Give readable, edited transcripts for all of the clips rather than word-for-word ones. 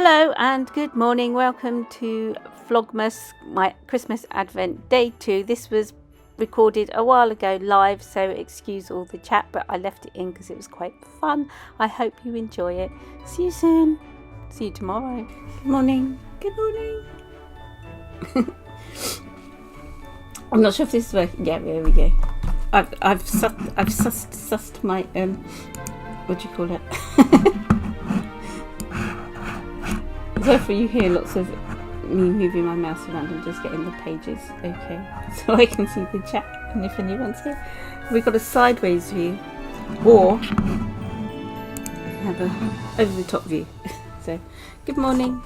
Hello and good morning. Welcome to Vlogmas, my Christmas Advent Day 2. This was recorded a while ago live, so excuse all the chat, but I left it in because it was quite fun. I hope you enjoy it. See you soon. See you tomorrow. Good morning. Good morning. I'm not sure if this is working. Yeah, there we go. I've sussed my what do you call it? So if you hear lots of me moving my mouse around and just getting the pages okay, so I can see the chat and if anyone's here. We've got a sideways view, or we can have a over the top view. So good morning,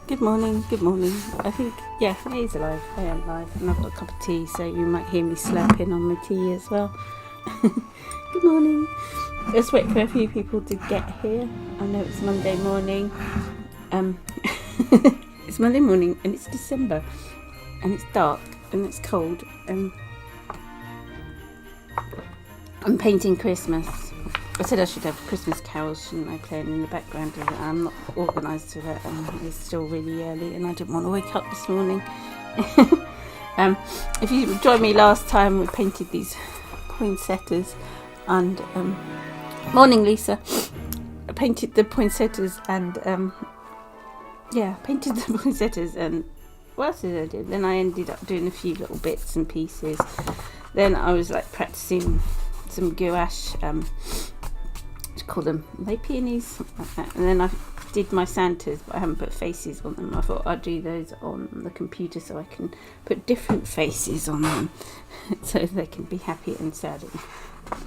good morning, good morning. I think, yeah, it is alive. I am live, and I've got a cup of tea, so you might hear me slurping on my tea as well. Good morning. Let's wait for a few people to get here. I know it's Monday morning. It's Monday morning and it's December and it's dark and it's cold and I'm painting Christmas. I said I should have Christmas carols, shouldn't I, playing in the background of it. I'm not organised to that and it's still really early and I didn't want to wake up this morning. If you joined me last time, we painted these poinsettias and morning Lisa. I painted the poinsettias and painted the poinsettias and what else did I do? Then I ended up doing a few little bits and pieces. Then I was like practicing some gouache, what do you call them? Are they peonies? Something like that. And then I did my Santas, but I haven't put faces on them. I thought I'd do those on the computer so I can put different faces on them so they can be happy and sad and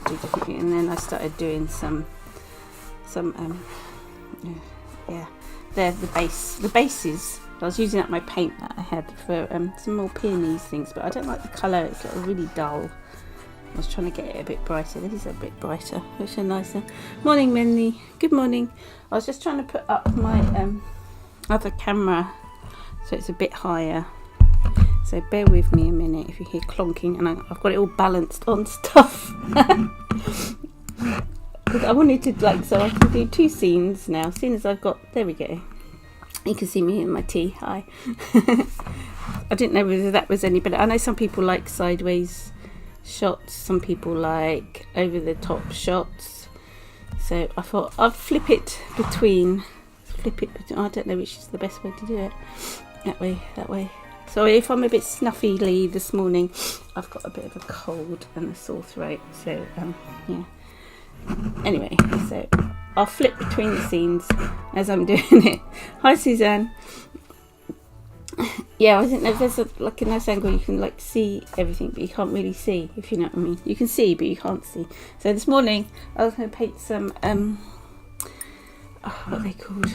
do differently. And then I started doing some they're the bases. I was using up my paint that I had for some more peonies things, but I don't like the colour. It's like really dull. I was trying to get it a bit brighter. This is a bit brighter, which are nicer. Morning, Minnie. Good morning. I was just trying to put up my other camera so it's a bit higher. So bear with me a minute if you hear clonking, and I've got it all balanced on stuff. Because I wanted to, so I can do two scenes now. As soon as I've got, there we go. You can see me in my tea. Hi. I didn't know whether that was any better. I know some people like sideways shots. Some people like over the top shots. So I thought I'd flip it between. I don't know which is the best way to do it. That way. So if I'm a bit snuffy this morning, I've got a bit of a cold and a sore throat. So yeah. Anyway, so I'll flip between the scenes as I'm doing it. Hi Suzanne. Yeah, I didn't know if there's a nice angle you can see everything, but you can't really see, if you know what I mean. You can see, but you can't see. So this morning I was going to paint some what are they called?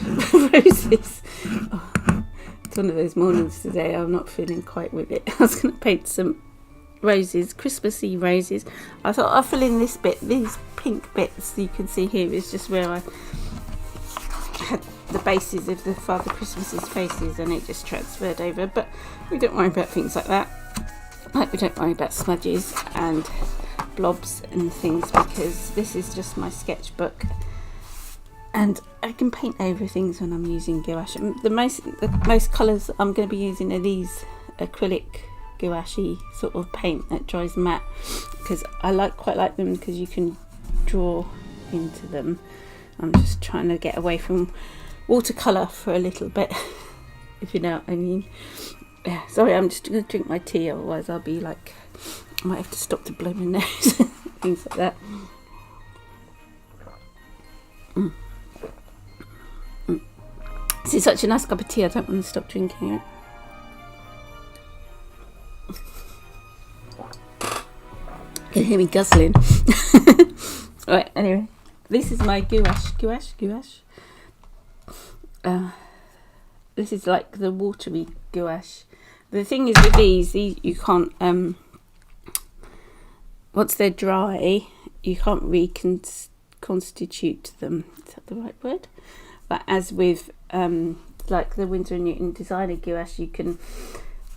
Roses. Oh, it's one of those mornings today. I'm not feeling quite with it. I was going to paint some roses, Christmassy roses. I thought I'll fill in this bit, these pink bits you can see here is just where I had the bases of the Father Christmas's faces, and it just transferred over. But we don't worry about things like that. We don't worry about smudges and blobs and things, because this is just my sketchbook and I can paint over things when I'm using gouache. The most colours I'm going to be using are these acrylic gouache sort of paint that dries matte, because I quite like them because you can draw into them. I'm just trying to get away from watercolour for a little bit, if you know what I mean. Yeah, sorry, I'm just going to drink my tea, otherwise I'll be I might have to stop to blow my nose. Things like that. This is such a nice cup of tea, I don't want to stop drinking it. You can hear me guzzling. Right, anyway, this is my gouache. This is like the watery gouache. The thing is with these you can't, once they're dry, you can't reconstitute them. Is that the right word? But as with the Winsor & Newton designer gouache, you can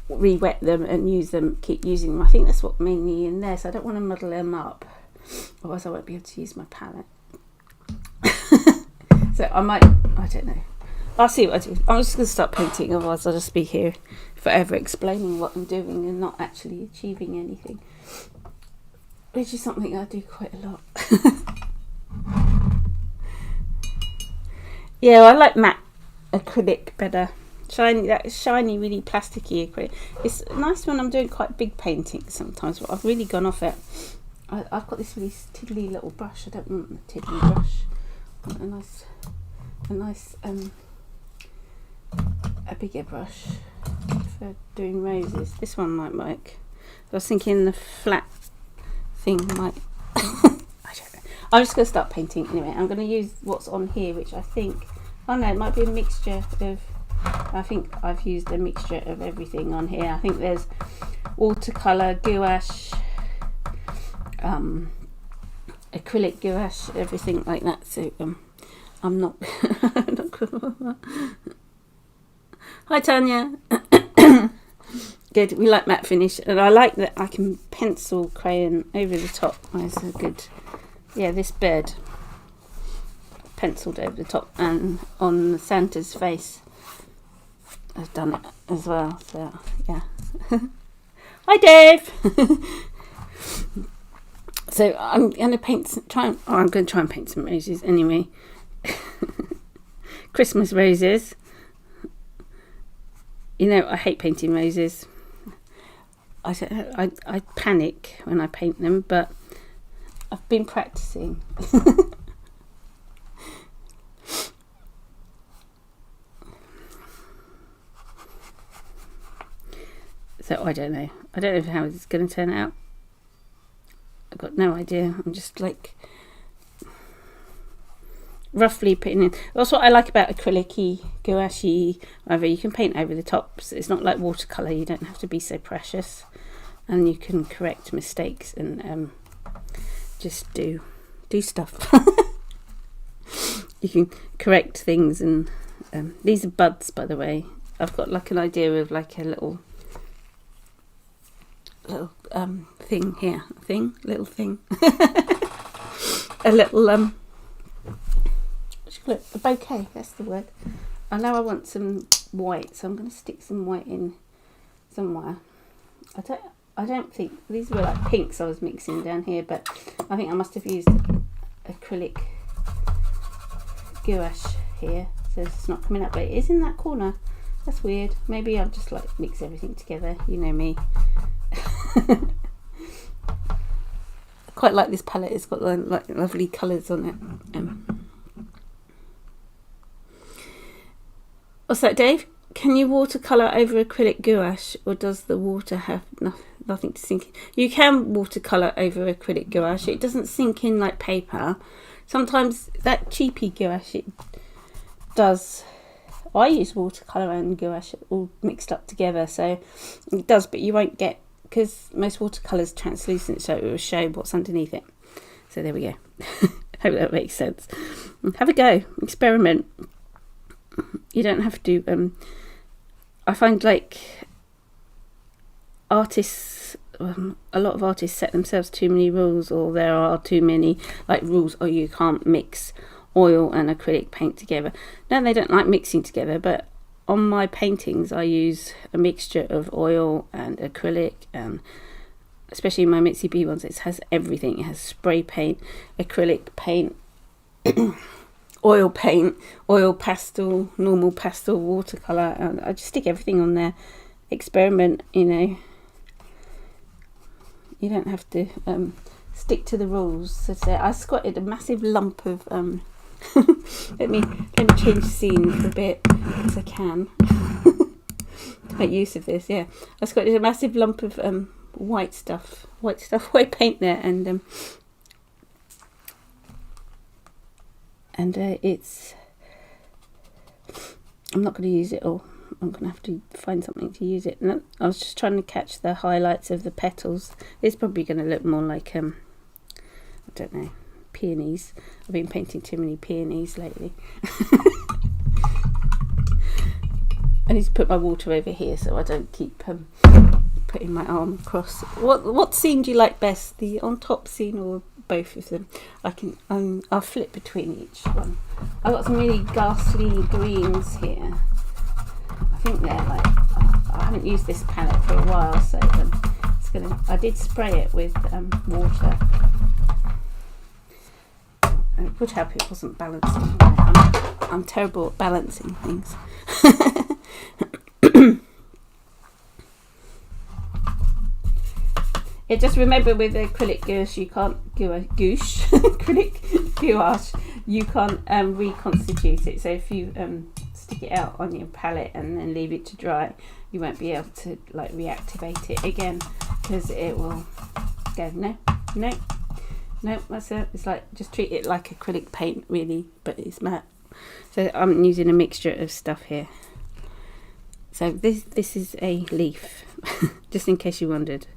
re-wet them and keep using them. I think that's what made me in there, so I don't want to muddle them up, otherwise I won't be able to use my palette. So I don't know, I'll see what I do. I'm just going to start painting, otherwise I'll just be here forever explaining what I'm doing and not actually achieving anything, which is something I do quite a lot. Yeah, I like matte acrylic better. Shiny, that shiny, really plasticky acrylic. It's nice when I'm doing quite big paintings sometimes, but I've really gone off it. I've got this really tiddly little brush. I don't want a tiddly brush. I want a bigger brush for doing roses. This one might work. I was thinking the flat thing might. I don't know. I'm just going to start painting anyway. I'm going to use what's on here, which I think. Oh no, it might be a mixture of. I think I've used a mixture of everything on here. I think there's watercolour, gouache, acrylic gouache, everything like that. So I'm not. Hi Tanya. Good. We like matte finish, and I like that I can pencil crayon over the top. That's a good. Yeah, this bird penciled over the top, and on Santa's face I've done it as well. So yeah. Hi Dave. So I'm gonna I'm gonna try and paint some roses anyway. Christmas roses. You know, I hate painting roses. I panic when I paint them, but I've been practicing. So I don't know how it's going to turn out. I've got no idea. I'm just like roughly putting in. That's what I like about acrylic-y, gouache-y, whatever. You can paint over the top. So it's not like watercolour. You don't have to be so precious, and you can correct mistakes and just do stuff. You can correct things, and these are buds, by the way. I've got like an idea of like a little thing here, little thing, a little a bouquet. That's the word. I know I want some white, so I'm going to stick some white in somewhere. I don't think these were like pinks I was mixing down here, but I think I must have used acrylic gouache here, so it's not coming up, but it is in that corner. That's weird. Maybe I'll just like mix everything together. You know me. I quite like this palette. It's got like lovely colours on it. What's that, Dave? Can you watercolour over acrylic gouache, or does the water have nothing to sink in? You can watercolour over acrylic gouache. It doesn't sink in like paper. Sometimes that cheapy gouache, it does. I use watercolour and gouache all mixed up together, so it does, but you won't get, because most watercolour is translucent, so it will show what's underneath it. So there we go. Hope that makes sense. Have a go, experiment. You don't have to. I find like artists, a lot of artists set themselves too many rules, or there are too many like rules, or you can't mix oil and acrylic paint together. No, they don't like mixing together, but on my paintings I use a mixture of oil and acrylic, and especially my Mitzi B ones, it has everything. It has spray paint, acrylic paint, oil pastel, normal pastel, watercolour, and I just stick everything on there. Experiment, you know. You don't have to stick to the rules. So I squatted a massive lump of let me change the scene for a bit, because I can to make use of this. Yeah, I squatted a massive lump of white white paint there, and it's. I'm not going to use it all. I'm going to have to find something to use it. No, I was just trying to catch the highlights of the petals. It's probably going to look more like I don't know, peonies. I've been painting too many peonies lately. I need to put my water over here so I don't keep putting my arm across. What scene do you like best? The on top scene or both of them. I'll flip between each one. I've got some really ghastly greens here. I think they're like, I haven't used this palette for a while, so it's gonna. I did spray it with water. It would help it wasn't balancing. I'm terrible at balancing things. Yeah, just remember with acrylic gouache you can't acrylic gouache you can't reconstitute it. So if you stick it out on your palette and then leave it to dry, you won't be able to like reactivate it again, because it will go no. That's it. It's like, just treat it like acrylic paint really, but it's matte. So I'm using a mixture of stuff here. So this is a leaf, just in case you wondered.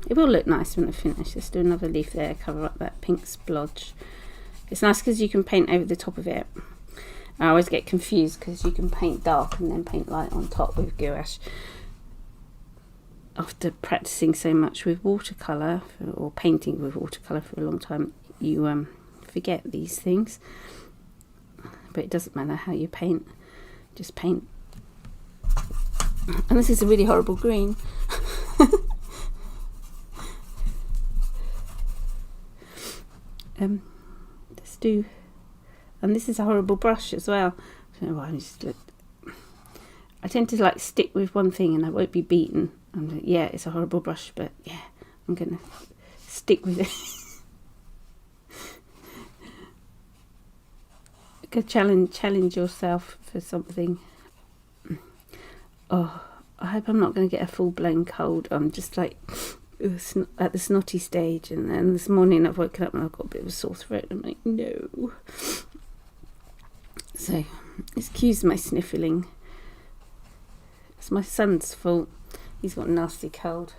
It will look nice when I finish. Let's do another leaf there, cover up that pink splodge. It's nice because you can paint over the top of it. I always get confused because you can paint dark and then paint light on top with gouache. After practicing so much with watercolour, or painting with watercolour for a long time, you forget these things. But it doesn't matter how you paint, just paint. And this is a really horrible green. Let's do, and this is a horrible brush as well. I don't know why I tend to like stick with one thing and I won't be beaten. And yeah, it's a horrible brush, but yeah, I'm gonna stick with it. Go challenge yourself for something. Oh, I hope I'm not going to get a full-blown cold. I'm just like at the snotty stage, and then this morning I've woken up and I've got a bit of a sore throat. I'm like, no. So excuse my sniffling. It's my son's fault. He's got a nasty cold.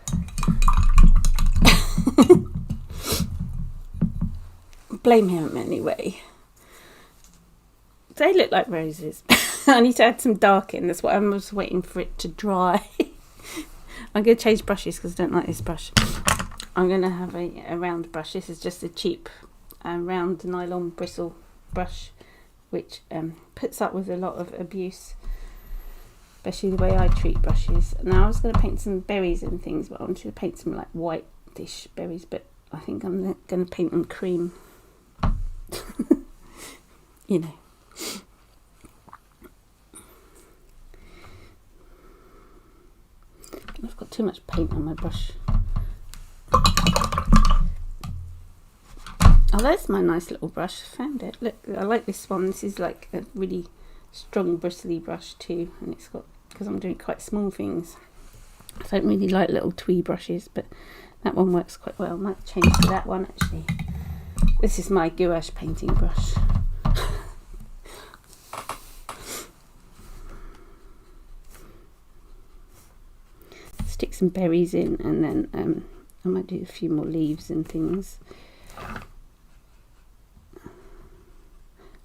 Blame him anyway. They look like roses. I need to add some dark in. That's what I'm just waiting for it to dry. I'm going to change brushes because I don't like this brush. I'm going to have a round brush. This is just a cheap round nylon bristle brush, which puts up with a lot of abuse, especially the way I treat brushes. Now I was going to paint some berries and things, but I wanted to paint some like whitish berries, but I think I'm going to paint them cream. You know. I've got too much paint on my brush. Oh, there's my nice little brush. Found it. Look, I like this one. This is like a really strong bristly brush too, and it's got, because I'm doing quite small things, I don't really like little twee brushes, but that one works quite well. I might change to that one actually. This is my gouache painting brush. Stick some berries in, and then I might do a few more leaves and things.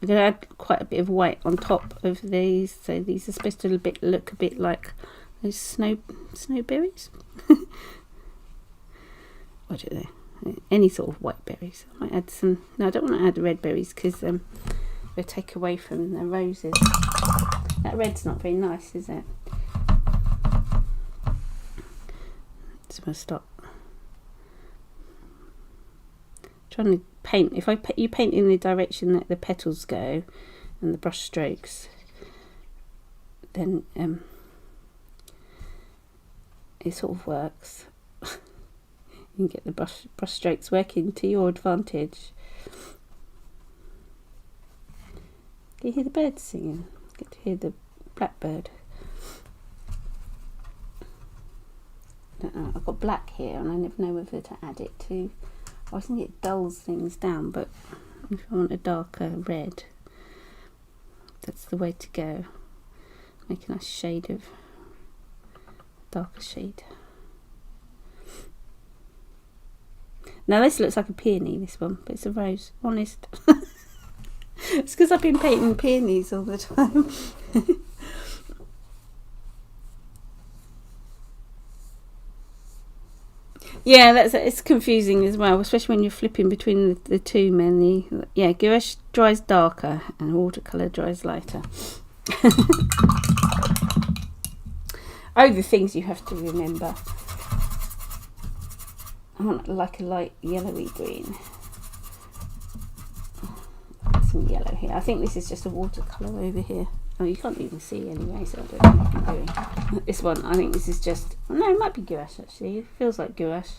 I'm going to add quite a bit of white on top of these, so these are supposed to look a bit like those snowberries. I don't know, any sort of white berries. I might add some. No, I don't want to add red berries because they take away from the roses. That red's not very nice, is it? So I'm going to stop trying to paint. If you paint in the direction that the petals go and the brush strokes, then it sort of works. You can get the brush strokes working to your advantage. Can you hear the birds singing? Get to hear the blackbird. I don't know, I've got black here and I never know whether to add it to. I think it dulls things down, but if I want a darker red, that's the way to go. Make a nice shade of darker shade. Now this looks like a peony, this one, but it's a rose, honest. It's because I've been painting peonies all the time. Yeah, it's confusing as well, especially when you're flipping between the two mainly. Yeah, gouache dries darker and watercolour dries lighter. Oh, the things you have to remember. I want like a light yellowy green. Some yellow here. I think this is just a watercolour over here. Oh, you can't even see anyway, so I don't know what I'm doing. This one, I think this is just... No, it might be gouache actually. It feels like gouache.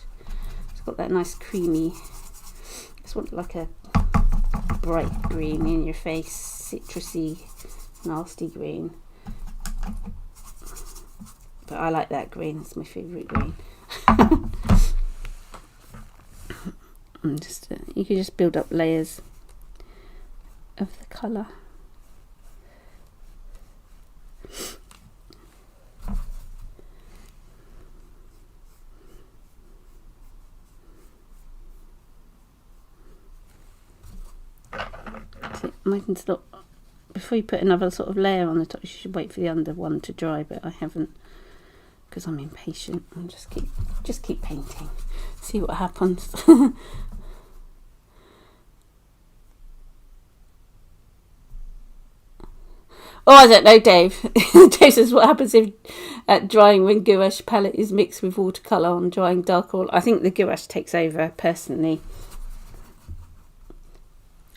It's got that nice creamy... I just want like a bright green in your face, citrusy, nasty green. But I like that green. It's my favourite green. And just you can just build up layers of the colour. Might stop before you put another sort of layer on the top. You should wait for the under one to dry, but I haven't because I'm impatient. I'll just keep painting, see what happens. Oh, I don't know, Dave. Dave says, what happens if at drying when gouache palette is mixed with watercolour on drying darker? I think the gouache takes over, personally.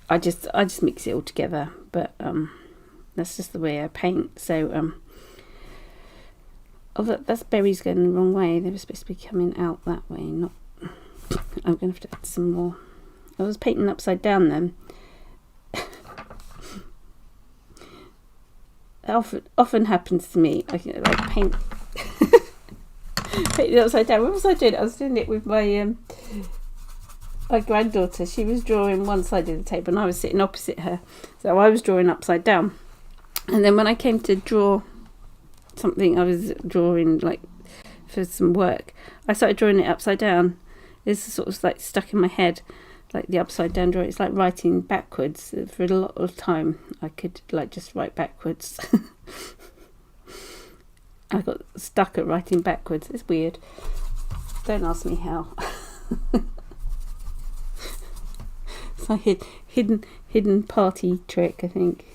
I just mix it all together, but that's just the way I paint. So oh, that's berries going the wrong way. They were supposed to be coming out that way. Not. I'm going to have to add some more. I was painting upside down then. Often happens to me. I can like paint it upside down. What was I doing? I was doing it with my granddaughter. She was drawing one side of the table and I was sitting opposite her, so I was drawing upside down. And then when I came to draw something, I was drawing like for some work, I started drawing it upside down. It's sort of like stuck in my head, like the upside down drawing. It's like writing backwards. For a lot of time I could like just write backwards. I got stuck at writing backwards. It's weird. Don't ask me how. It's like a hidden party trick, I think.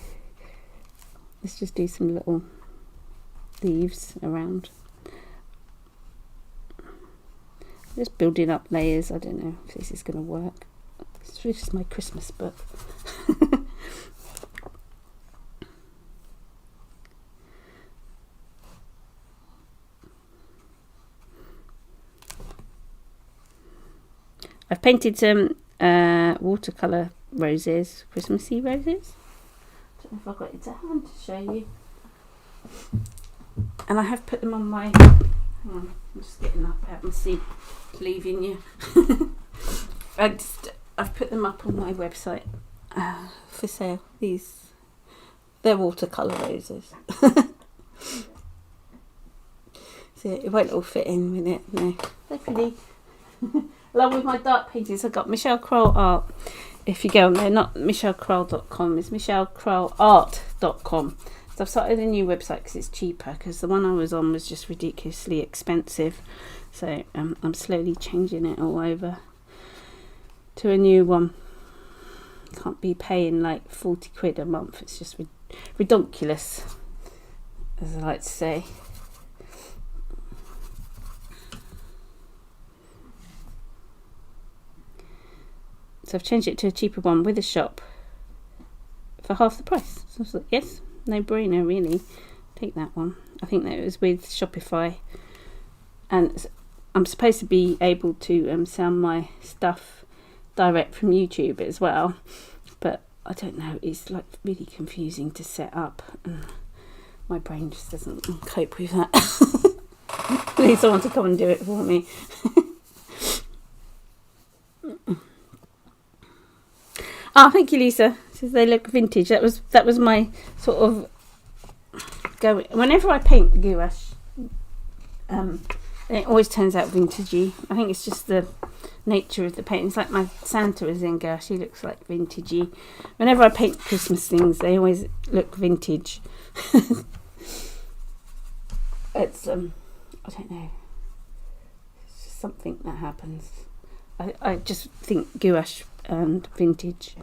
Let's just do some little leaves around. Just building up layers. I don't know if this is going to work. It's just my Christmas book. I've painted some watercolour roses, Christmassy roses. I don't know if I've got it to hand to show you. And I have put them on my... Hang on, I'm just getting up out my seat, leaving you. I've put them up on my website for sale. They're watercolour roses. So it won't all fit in with it. No, they're pretty. Along with my dark paintings, I've got Michelle Kroll Art. If you go on there, not michellekroll.com, it's michellekrollart.com. So I've started a new website because it's cheaper, because the one I was on was just ridiculously expensive. So I'm slowly changing it all over to a new one. Can't be paying like 40 quid a month. It's just ridiculous, as I like to say. So I've changed it to a cheaper one with a shop for half the price. So I was like, yes, no brainer really. Take that one. I think that it was with Shopify, and I'm supposed to be able to sell my stuff direct from YouTube as well, but I don't know, it's like really confusing to set up, and my brain just doesn't cope with that. I need someone to come and do it for me. Oh, thank you, Lisa. Says they look vintage. That was my sort of go. Whenever I paint gouache, it always turns out vintagey. I think it's just the nature of the paint. It's like my Santa is in gouache. He looks like vintagey. Whenever I paint Christmas things, they always look vintage. It's I don't know. It's something that happens. I just think gouache and vintage.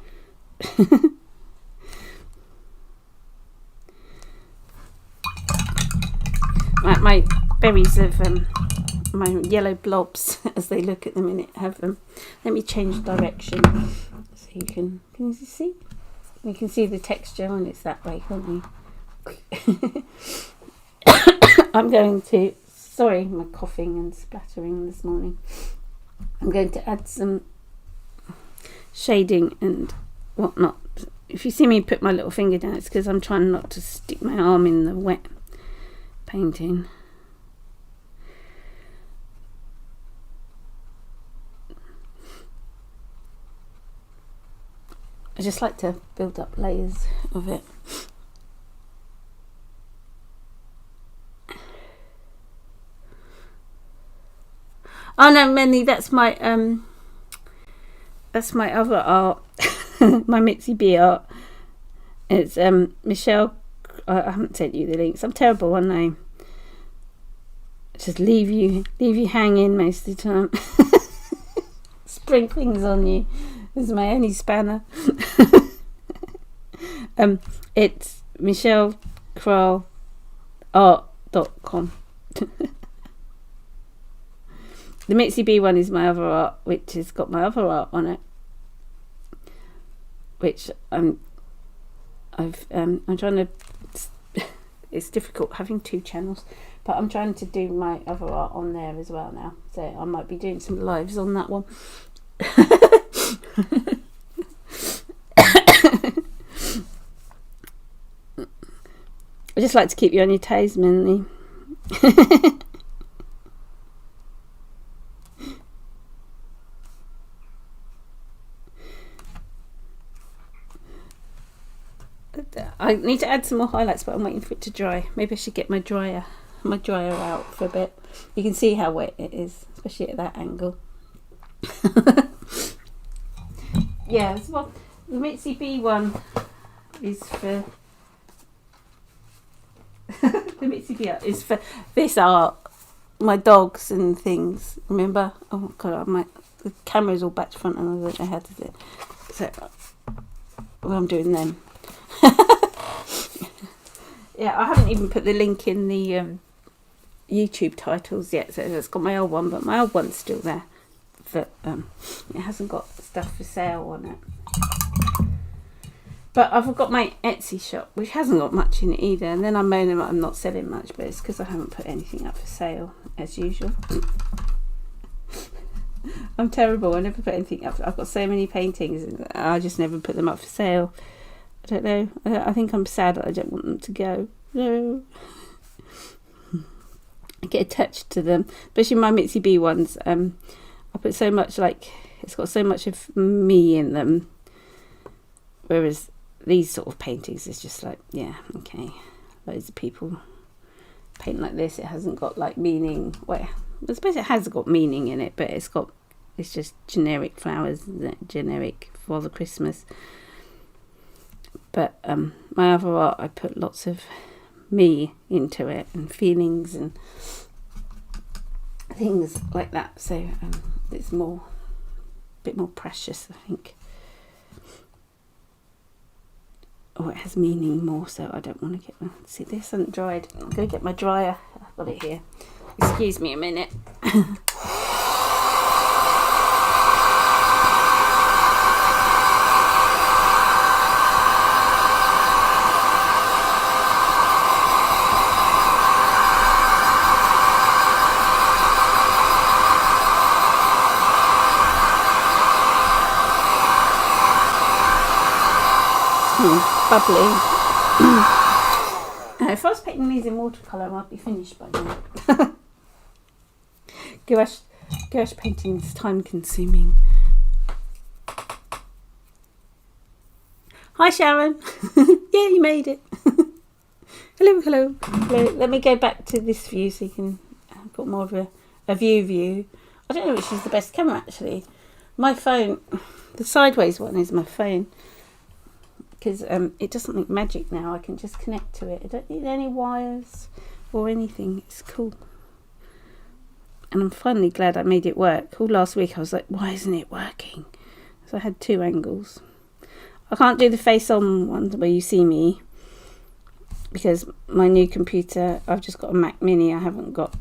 My berries have my yellow blobs, as they look at the minute, have let me change direction so can you see? You can see the texture when it's that way, can't you? I'm going to, sorry, my coughing and splattering this morning. I'm going to add some shading and whatnot. If you see me put my little finger down, it's because I'm trying not to stick my arm in the wet painting. I just like to build up layers of it. Oh no, Manny, that's my other art, my Mitzi B art. It's Michelle. I haven't sent you the links. I'm terrible, aren't I? Just leave you hanging most of the time. Spring things on you. This is my only spanner. It's michellecrawlart.com. The Mitzi B one is my other art, which has got my other art on it, which I'm trying to. It's difficult having two channels, but I'm trying to do my other art on there as well now. So I might be doing some lives on that one. I just like to keep you on your toes, Minnie. I need to add some more highlights, but I'm waiting for it to dry. Maybe I should get my dryer out for a bit. You can see how wet it is, especially at that angle. Yeah, well, the Mitzi B one is for the Mitzi B art is for this art, my dogs and things. Remember? Oh god, the camera's all back to front and I don't know how to do it. So, well, I'm doing them. Yeah, I haven't even put the link in the YouTube titles yet, so it's got my old one, but my old one's still there. But it hasn't got stuff for sale on it. But I've got my Etsy shop, which hasn't got much in it either. And then I'm moaning that I'm not selling much, but it's because I haven't put anything up for sale, as usual. I'm terrible. I never put anything up. I've got so many paintings, and I just never put them up for sale. I don't know. I think I'm sad that I don't want them to go. No. I get attached to them, especially my Mitzi B ones. I put so much, like, it's got so much of me in them, whereas these sort of paintings is just like, yeah, okay, loads of people paint like this. It hasn't got like meaning. Well, I suppose it has got meaning in it, but it's just generic flowers, generic Father Christmas. But my other art, I put lots of me into it and feelings and things like that. So it's a bit more precious, I think. Oh, it has meaning more, so I don't want to get. See, this hasn't dried. I'm going to get my dryer. I've got it here. Excuse me a minute. Bubbly. If I was painting these in watercolour, I might be finished by now. Gouache painting is time consuming. Hi Sharon. Yeah, you made it. Hello. Let me go back to this view so you can I've got more of a view. I don't know which is the best camera actually. My phone, the sideways one is my phone. Because it doesn't make magic now. I can just connect to it. I don't need any wires or anything. It's cool. And I'm finally glad I made it work. All last week I was like, why isn't it working? So I had 2 angles. I can't do the face on one where you see me, because my new computer, I've just got a Mac Mini. I haven't got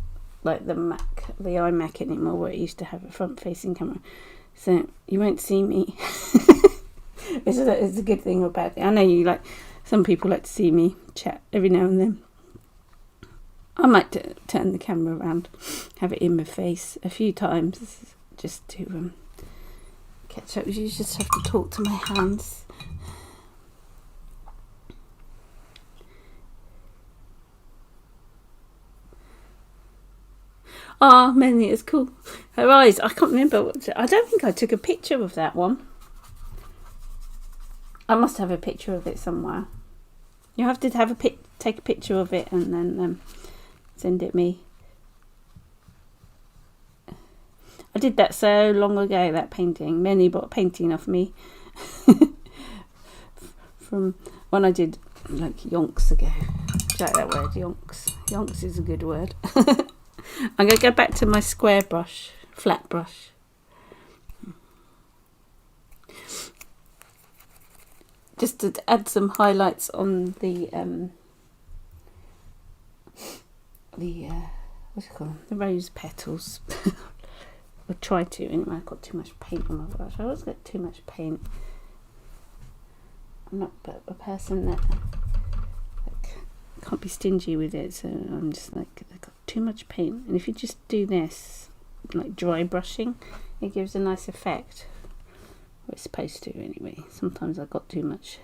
like the iMac anymore, where it used to have a front facing camera. So you won't see me. It's a good thing or bad thing. I know some people like to see me chat every now and then. I might turn the camera around, have it in my face a few times, just to catch up. You just have to talk to my hands. Ah, Melanie, it's cool. Her eyes, I can't remember. I don't think I took a picture of that one. I must have a picture of it somewhere. You have to take a picture of it and then send it me. I did that so long ago, that painting. Melanie bought a painting off me from when I did like yonks ago. Do you like that word, yonks? Yonks is a good word. I'm going to go back to my square brush, flat brush. Just to add some highlights on the what do you call them? The rose petals. I'll try to anyway. I've got too much paint on my brush. I always get too much paint. I'm not a person that can't be stingy with it, so I'm just like, I've got too much paint. And if you just do this, like dry brushing, it gives a nice effect. Well, it's supposed to anyway. Sometimes I've got too much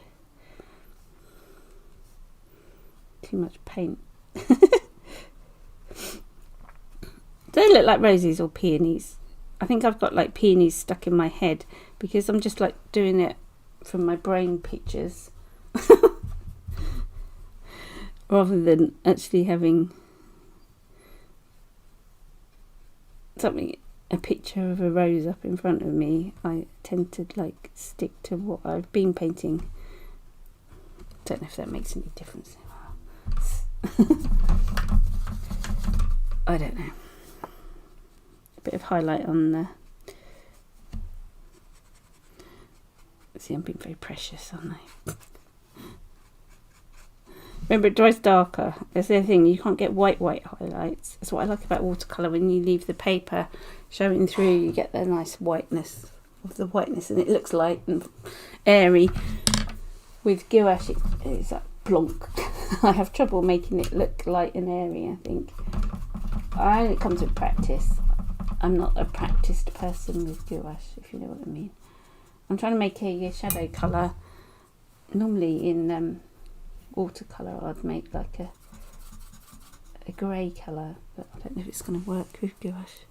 paint. They look like roses or peonies. I think I've got like peonies stuck in my head because I'm just like doing it from my brain pictures rather than actually having a picture of a rose up in front of me. I tend to like stick to what I've been painting. Don't know if that makes any difference. I don't know. A bit of highlight on the... See, I'm being very precious, aren't I? Remember, it dries darker. That's the other thing. You can't get white highlights. That's what I like about watercolour. When you leave the paper showing through, you get the nice whiteness of the whiteness, and it looks light and airy. With gouache, it's like plonk. I have trouble making it look light and airy, I think. It comes with practice. I'm not a practiced person with gouache, if you know what I mean. I'm trying to make a shadow colour. Normally in watercolour I'd make like a grey colour, but I don't know if it's going to work with gouache.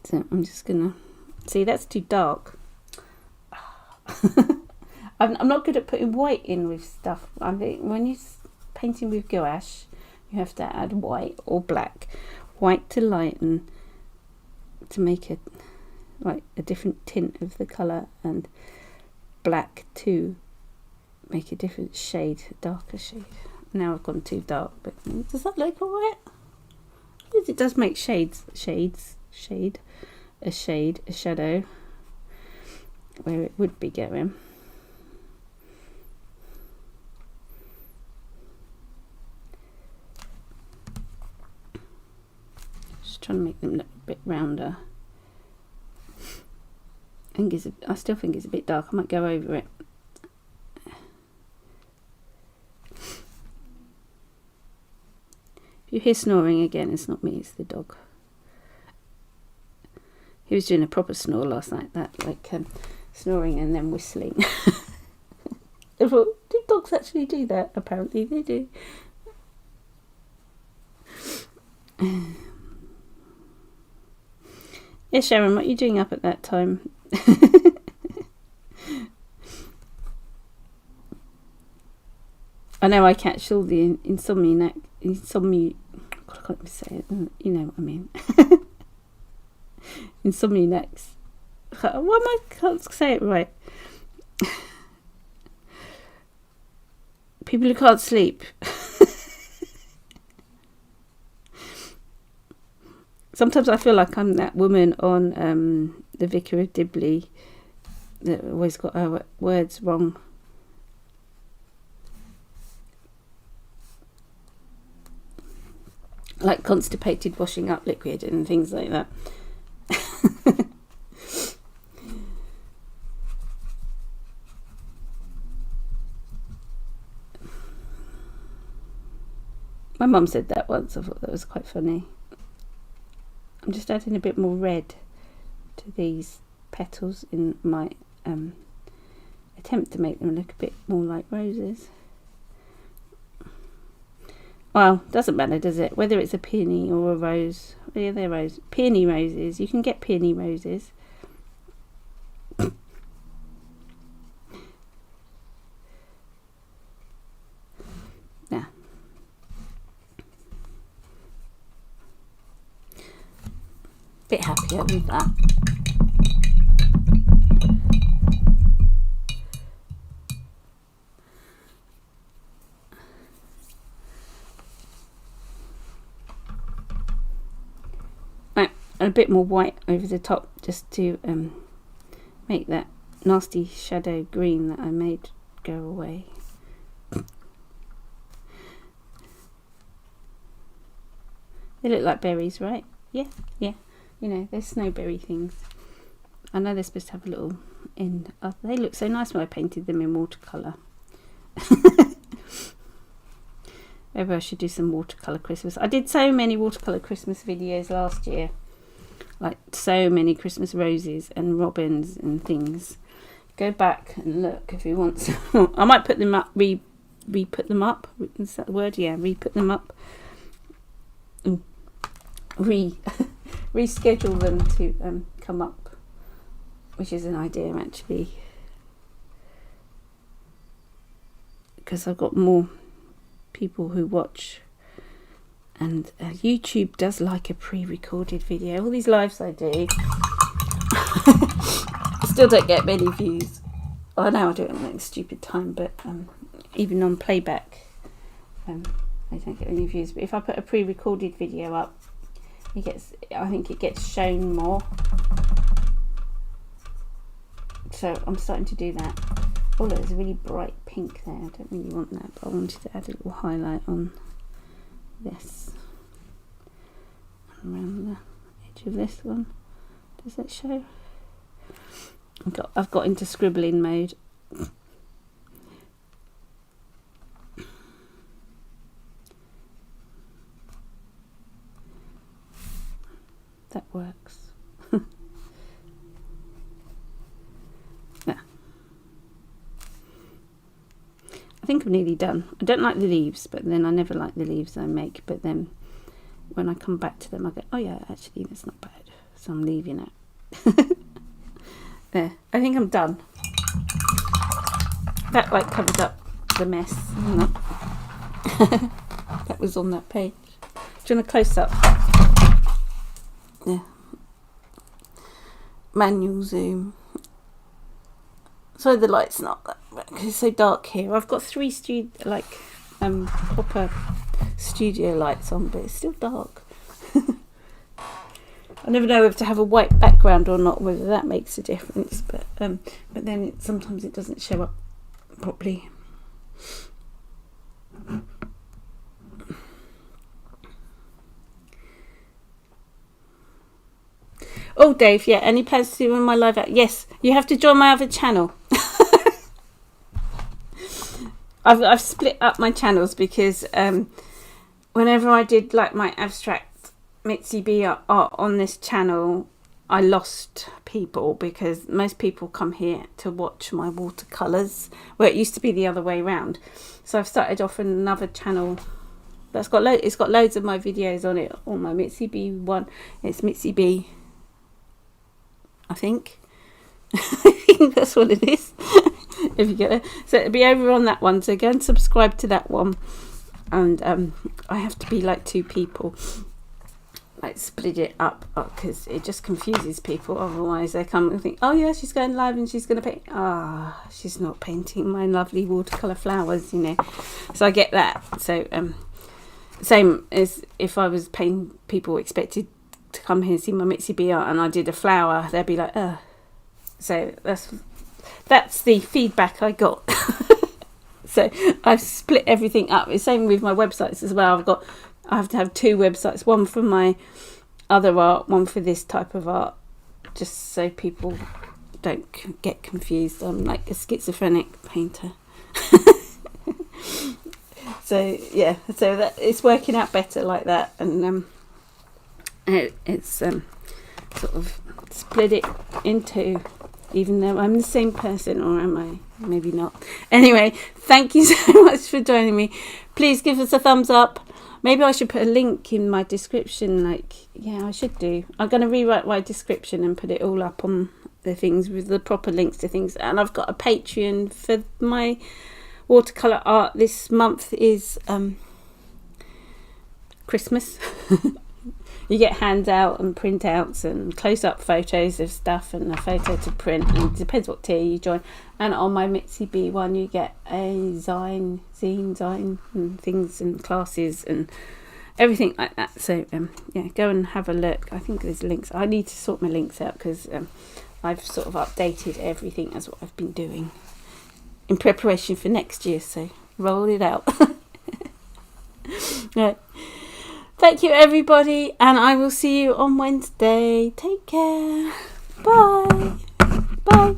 So I'm just going to... See, that's too dark. I'm not good at putting white in with stuff. I think when you're painting with gouache, you have to add white or black. White to lighten, to make it like a different tint of the colour, and black to make a different shade, a darker shade. Now I've gone too dark, but does that look alright? It does make shade, a shadow where it would be going. Just trying to make them look a bit rounder. I still think it's a bit dark. I might go over it. If you hear snoring again, it's not me, it's the dog. He was doing a proper snore last night, snoring and then whistling. I thought, do dogs actually do that? Apparently they do. Yeah, Sharon, what are you doing up at that time? I know I catch all the insomnia. God, I can't even say it. You know what I mean. Insomniacs. I can't say it right. People who can't sleep. Sometimes I feel like I'm that woman on The Vicar of Dibley that always got her words wrong. Like constipated washing up liquid and things like that. My mum said that once. I thought that was quite funny. I'm just adding a bit more red to these petals in my attempt to make them look a bit more like roses. Well, doesn't matter, does it? Whether it's a peony or a rose. Yeah, they're rose. Peony roses. You can get peony roses. Yeah. Bit happier with that. A bit more white over the top just to make that nasty shadow green that I made go away. They look like berries, right? Yeah. You know, they're snowberry things. I know they're supposed to have a little end. Oh, they look so nice when I painted them in watercolour. Maybe I should do some watercolour Christmas. I did so many watercolour Christmas videos last year. Like so many Christmas roses and robins and things. Go back and look if you want to. I might put them up, re-put them up. Is that the word? Yeah, re-put them up. Ooh. Reschedule them to come up, which is an idea actually. Because I've got more people who watch. And YouTube does like a pre-recorded video. All these lives I do, I still don't get many views. I know I do it at a stupid time, but even on playback, I don't get any views. But if I put a pre-recorded video up, I think it gets shown more. So I'm starting to do that. Oh look, there's a really bright pink there. I don't really want that, but I wanted to add a little highlight on this around the edge of this one. Does that show? I've got into scribbling mode. That works. Yeah. I think I'm nearly done. I don't like the leaves, but then I never like the leaves I make. But then when I come back to them, I go, oh yeah, actually that's not bad. So I'm leaving it. There, I think I'm done. That like covered up the mess. That was on that page. Do you want a close up? Yeah. Manual zoom. So the light's not that bright because it's so dark here. I've got 3 proper studio lights on, but it's still dark. I never know if to have a white background or not, whether that makes a difference. But then sometimes it doesn't show up properly. Oh, Dave, yeah, any plans to do my live out? Yes, you have to join my other channel. I've split up my channels because whenever I did like my abstract Mitzi B art on this channel, I lost people because most people come here to watch my watercolours, where it used to be the other way around. So I've started off on another channel that's got it's got loads of my videos on it, on my Mitzi B one. It's Mitzi B, I think. I think that's what it is. If you get it, so it'll be over on that one. So go and subscribe to that one. And I have to be like 2 people, like split it up because it just confuses people. Otherwise, they come and think, "Oh yeah, she's going live and she's going to paint." Ah, she's not painting my lovely watercolor flowers, you know. So I get that. So same as if I was painting, people expected to come here and see my Mitzi B art and I did a flower, they'd be like, oh. So that's the feedback I got. So I've split everything up. It's same with my websites as well. I have to have 2 websites, one for my other art, one for this type of art, just so people don't get confused. I'm like a schizophrenic painter. So yeah, so that it's working out better like that, and it's sort of split it into, even though I'm the same person, or am I? Maybe not. Anyway, thank you so much for joining me. Please give us a thumbs up. Maybe I should put a link in my description. I should do. I'm going to rewrite my description and put it all up on the things with the proper links to things. And I've got a Patreon for my watercolour art. This month is Christmas. You get handout and printouts and close-up photos of stuff and a photo to print, and it depends what tier you join. And on my Mitzi B one you get a zine and things and classes and everything like that. So yeah, go and have a look. I think there's links. I need to sort my links out because I've sort of updated everything as what I've been doing in preparation for next year, so roll it out. Yeah. Thank you everybody, and I will see you on Wednesday. Take care. Bye. Bye.